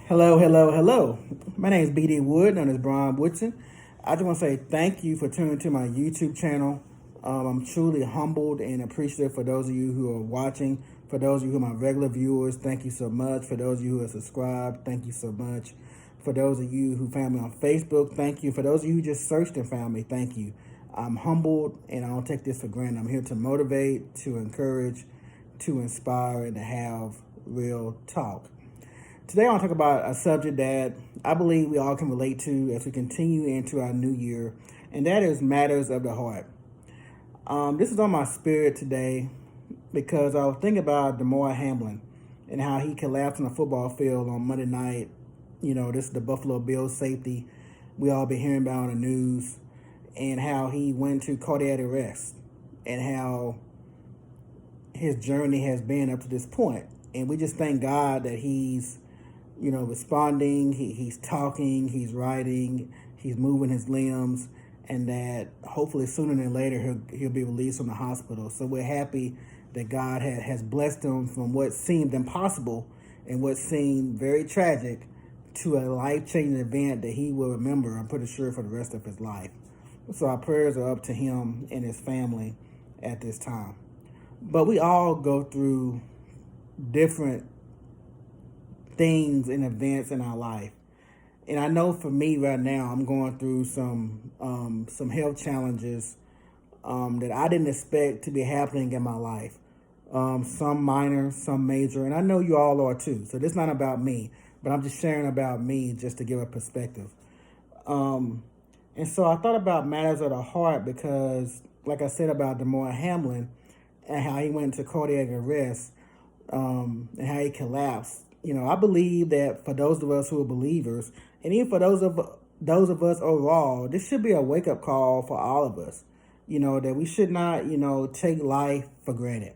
Hello, hello, hello. My name is BD Wood, known as Brian Woodson. I just want to say thank you for tuning to my YouTube channel. I'm truly humbled and appreciative for those of you who are watching. For those of you who are my regular viewers, thank you so much. For those of you who are subscribed, thank you so much. For those of you who found me on Facebook, thank you. For those of you who just searched and found me, thank you. I'm humbled and I don't take this for granted. I'm here to motivate, to encourage, to inspire, and to have real talk. Today I want to talk about a subject that I believe we all can relate to as we continue into our new year, and that is matters of the heart. This is on my spirit today because I was thinking about Damar Hamlin and how he collapsed on the football field on Monday night. This is the Buffalo Bills safety we all been hearing about on the news, and how he went to cardiac arrest, and how his journey has been up to this point. And we just thank God that he's responding, he's talking, he's writing, he's moving his limbs, and that hopefully sooner than later he'll be released from the hospital. So we're happy that God has blessed him from what seemed impossible and what seemed very tragic to a life-changing event that he will remember, I'm pretty sure, for the rest of his life. So our prayers are up to him and his family at this time. But we all go through different things and events in our life. And I know for me right now, I'm going through some health challenges that I didn't expect to be happening in my life. Some minor, some major, and I know you all are too. So this is not about me, but I'm just sharing about me just to give a perspective. And so I thought about matters of the heart because, like I said about Damar Hamlin and how he went into cardiac arrest, and how he collapsed. I believe that for those of us who are believers, and even for those of us overall, this should be a wake up call for all of us. That we should not, take life for granted.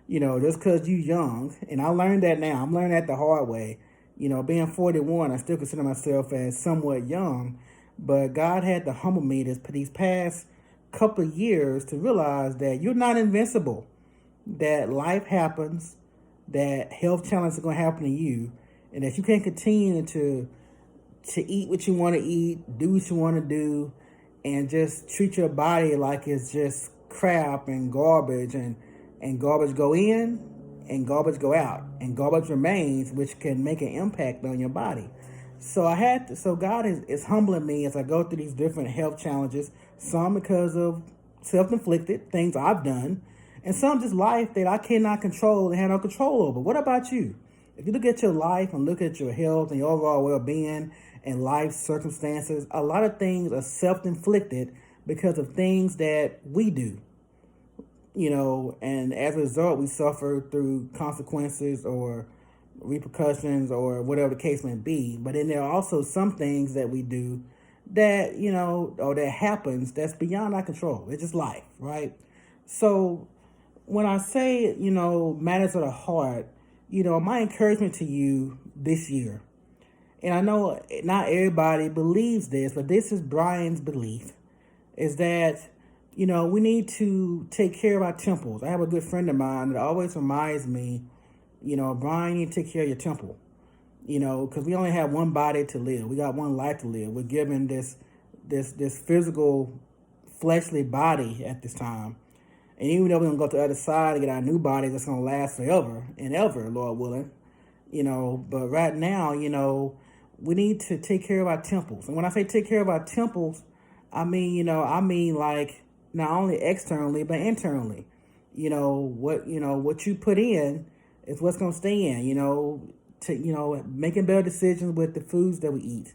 Just because you're young, and I learned that now. I'm learning that the hard way. Being 41, I still consider myself as somewhat young, but God had to humble me these past couple of years to realize that you're not invincible. That life happens, that health challenges are going to happen to you, and that you can't continue to eat what you want to eat, do what you want to do, and just treat your body like it's just crap and garbage, and garbage go in and garbage go out, and garbage remains, which can make an impact on your body. So God is humbling me as I go through these different health challenges, some because of self-inflicted things I've done, and some just life that I cannot control and have no control over. What about you? If you look at your life and look at your health and your overall well-being and life circumstances, a lot of things are self-inflicted because of things that we do. And as a result, we suffer through consequences or repercussions or whatever the case may be. But then there are also some things that we do that, or that happens that's beyond our control. It's just life, right? So when I say, matters of the heart, my encouragement to you this year, and I know not everybody believes this, but this is Brian's belief, is that, we need to take care of our temples. I have a good friend of mine that always reminds me, Brian, you need to take care of your temple, because we only have one body to live. We got one life to live. We're given this physical, fleshly body at this time. And even though we're going to go to the other side and get our new bodies that's going to last forever and ever, Lord willing, but right now, we need to take care of our temples. And when I say take care of our temples, I mean like not only externally, but internally. What you put in is what's going to stay in, making better decisions with the foods that we eat.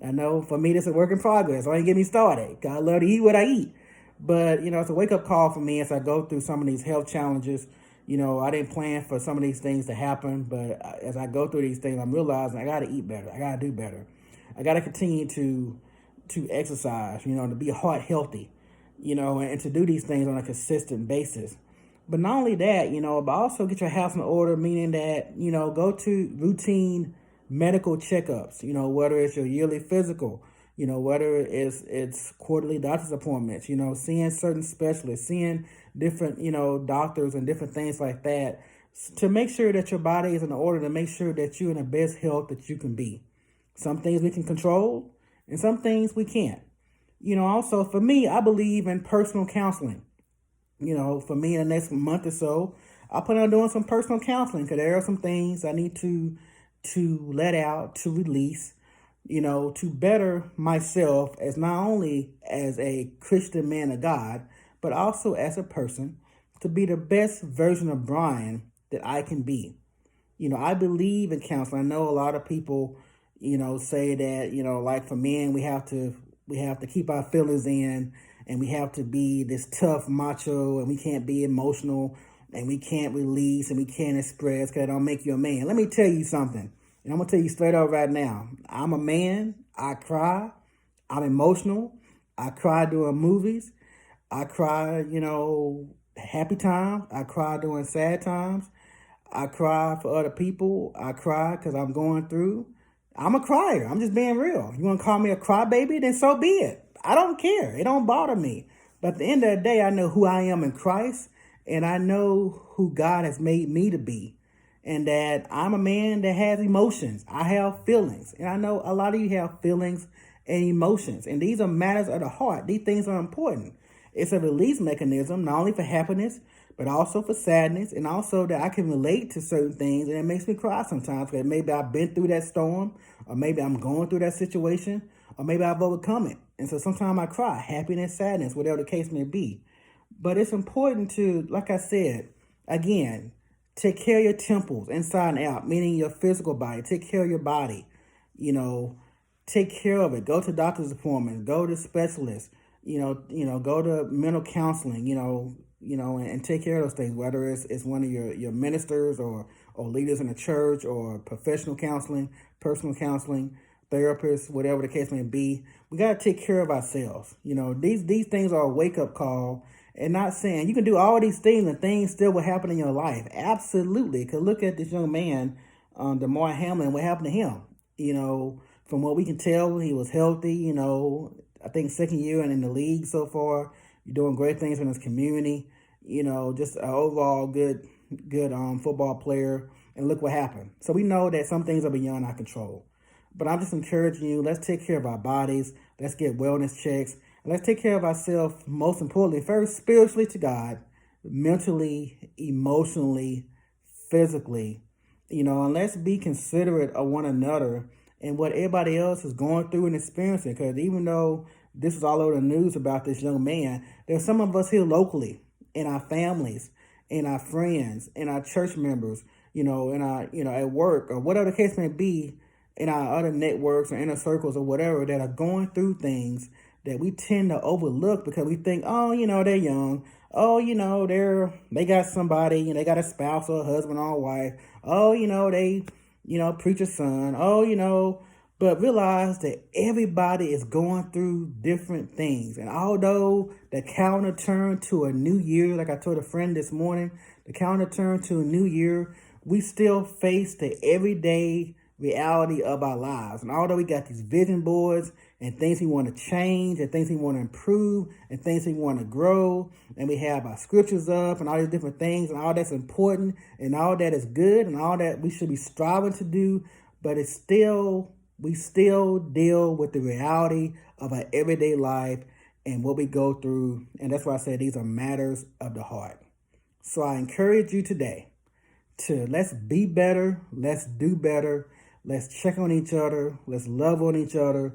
I know for me, this is a work in progress. Don't even get me started. I love to eat what I eat. But, it's a wake-up call for me as I go through some of these health challenges. I didn't plan for some of these things to happen, but as I go through these things, I'm realizing I got to eat better. I got to do better. I got to continue to exercise, to be heart healthy, and to do these things on a consistent basis. But not only that, but also get your house in order, meaning that, go to routine medical checkups, whether it's your yearly physical, whether it's quarterly doctor's appointments, seeing certain specialists, seeing different, doctors and different things like that to make sure that your body is in order, to make sure that you're in the best health that you can be. Some things we can control and some things we can't. Also for me, I believe in personal counseling. For me in the next month or so, I plan on doing some personal counseling because there are some things I need to let out, to release, to better myself as not only as a Christian man of God, but also as a person, to be the best version of Brian that I can be. I believe in counseling. I know a lot of people, say that, like for men, we have to keep our feelings in, and we have to be this tough macho, and we can't be emotional, and we can't release, and we can't express because it don't make you a man. Let me tell you something. And I'm going to tell you straight up right now. I'm a man. I cry. I'm emotional. I cry during movies. I cry, happy times. I cry during sad times. I cry for other people. I cry because I'm going through. I'm a crier. I'm just being real. You want to call me a crybaby? Then so be it. I don't care. It don't bother me. But at the end of the day, I know who I am in Christ, and I know who God has made me to be, and that I'm a man that has emotions. I have feelings, and I know a lot of you have feelings and emotions, and these are matters of the heart. These things are important. It's a release mechanism, not only for happiness, but also for sadness, and also that I can relate to certain things, and it makes me cry sometimes because maybe I've been through that storm, or maybe I'm going through that situation, or maybe I've overcome it. And so sometimes I cry, happiness, sadness, whatever the case may be. But it's important to, like I said, again, take care of your temples inside and out, meaning your physical body. Take care of your body. Take care of it. Go to doctor's appointments. Go to specialists. Go to mental counseling. And take care of those things. Whether it's one of your ministers or leaders in the church, or professional counseling, personal counseling, therapists, whatever the case may be. We got to take care of ourselves. These things are a wake up call. And not saying you can do all these things and things still will happen in your life. Absolutely. Because look at this young man, Damar Hamlin, what happened to him? From what we can tell, he was healthy, I think second year and in the league so far. You're doing great things in his community, just an overall good football player. And look what happened. So we know that some things are beyond our control. But I'm just encouraging you, let's take care of our bodies. Let's get wellness checks. Let's take care of ourselves, most importantly, first spiritually to God, mentally, emotionally, physically, and let's be considerate of one another and what everybody else is going through and experiencing. Because even though this is all over the news about this young man, there's some of us here locally, in our families, in our friends, in our church members, in our, at work or whatever the case may be, in our other networks or inner circles or whatever, that are going through things that we tend to overlook because we think, oh, they're young. Oh, they got somebody, they got a spouse or a husband or a wife. Oh, they, preacher's son. Oh, but realize that everybody is going through different things. And although the calendar turned to a new year, like I told a friend this morning, the calendar turned to a new year, we still face the everyday reality of our lives. And although we got these vision boards and things we want to change and things we want to improve and things we want to grow, and we have our scriptures up and all these different things, and all that's important and all that is good and all that we should be striving to do, but we still deal with the reality of our everyday life and what we go through. And that's why I say these are matters of the heart. So I encourage you today to let's be better, let's do better, let's check on each other, let's love on each other,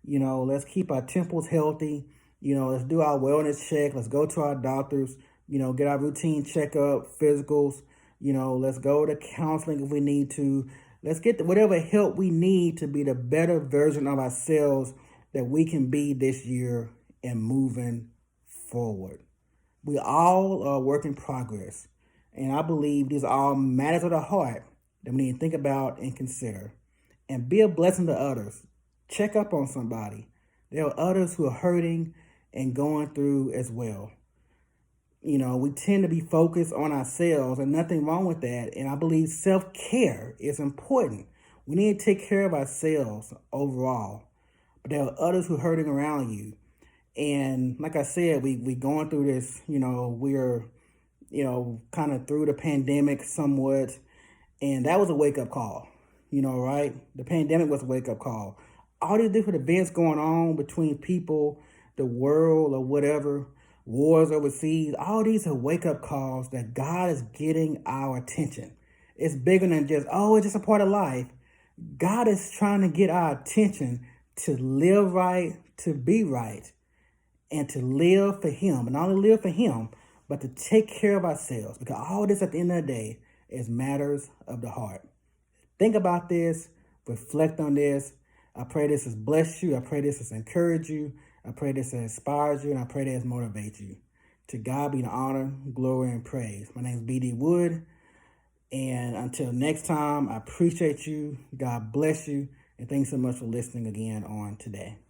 let's keep our temples healthy, let's do our wellness check, let's go to our doctors, get our routine checkup, physicals, let's go to counseling if we need to. Let's get whatever help we need to be the better version of ourselves that we can be this year and moving forward. We all are a work in progress. And I believe these are all matters of the heart that we need to think about and consider. And be a blessing to others. Check up on somebody. There are others who are hurting and going through as well. We tend to be focused on ourselves, and nothing wrong with that. And I believe self-care is important. We need to take care of ourselves overall. But there are others who are hurting around you. And like I said, we going through this, we're kind of through the pandemic somewhat. And that was a wake up call, right? The pandemic was a wake up call. All these different events going on between people, the world, or whatever, wars overseas, all these are wake up calls that God is getting our attention. It's bigger than just, oh, it's just a part of life. God is trying to get our attention to live right, to be right, and to live for Him. And not only live for Him, but to take care of ourselves. Because all this at the end of the day is matters of the heart. Think about this. Reflect on this. I pray this has blessed you. I pray this has encouraged you. I pray this has inspired you. And I pray this motivates you. To God be the honor, glory, and praise. My name is B.D. Wood. And until next time, I appreciate you. God bless you. And thanks so much for listening again on today.